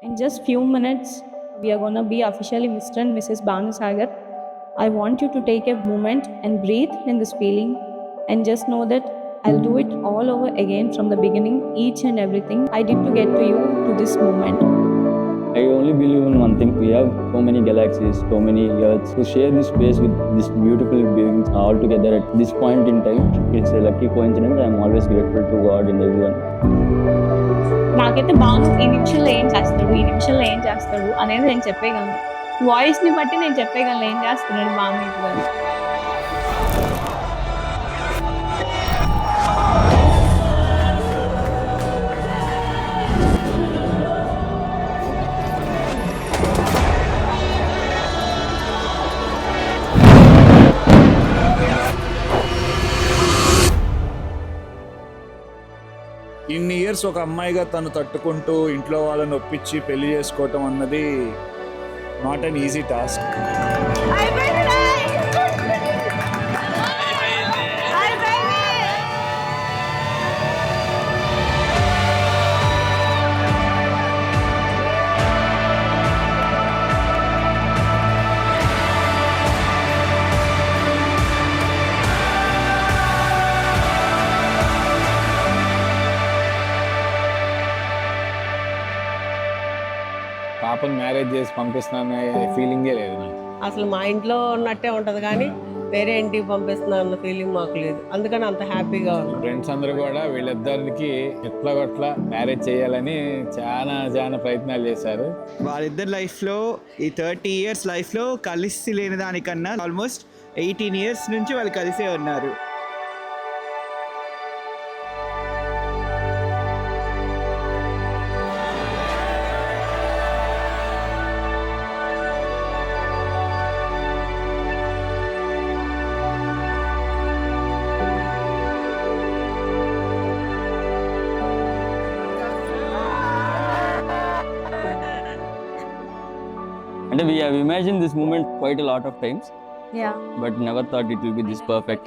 In just few minutes, we are gonna be officially Mr. and Mrs. Bhanusagar. I want you to take a moment and breathe in this feeling and just know that I'll do it all over again from the beginning, each and everything I did to get to you to this moment. I only believe in one thing. We have so many galaxies, so many Earths. To share this space with this beautiful beings all together at this point in time, it's a lucky coincidence. I am always grateful to God and everyone. నాకైతే బాను ఈ నిమిషంలో ఏం చేస్తాడు అనేది నేను చెప్పేయగలను. వాయిస్ని బట్టి నేను చెప్పేయగలను ఏం చేస్తున్నాడు బాను ఇప్పుడు. ఇన్ని ఇయర్స్ ఒక అమ్మాయిగా తను తట్టుకుంటూ ఇంట్లో వాళ్ళని ఒప్పించి పెళ్లి చేసుకోవటం అన్నది నాట్ అన్ ఈజీ టాస్క్. పాపను మ్యారేజ్ చేసి పంపిస్తున్నాను ఫీలింగే లేదు నాకు. అసలు మా ఇంట్లో ఉన్నట్టే ఉంటుంది కానీ వేరే ఇంటికి పంపిస్తున్నాను అన్న ఫీలింగ్ మాకు లేదు. అందుకని అంత హ్యాపీగా ఉన్నాం. ఫ్రెండ్స్ అందరూ కూడా వీళ్ళిద్దరికి ఎట్లా గట్లా మ్యారేజ్ చేయాలని చాలా ప్రయత్నాలు చేశారు. వాళ్ళిద్దరి లైఫ్లో ఈ 30 years లైఫ్లో కలిసి లేని దానికన్నా ఆల్మోస్ట్ 18 years నుంచి వాళ్ళు కలిసే ఉన్నారు. And we have imagined this moment quite a lot of times, Yeah. but never thought it will be this perfect.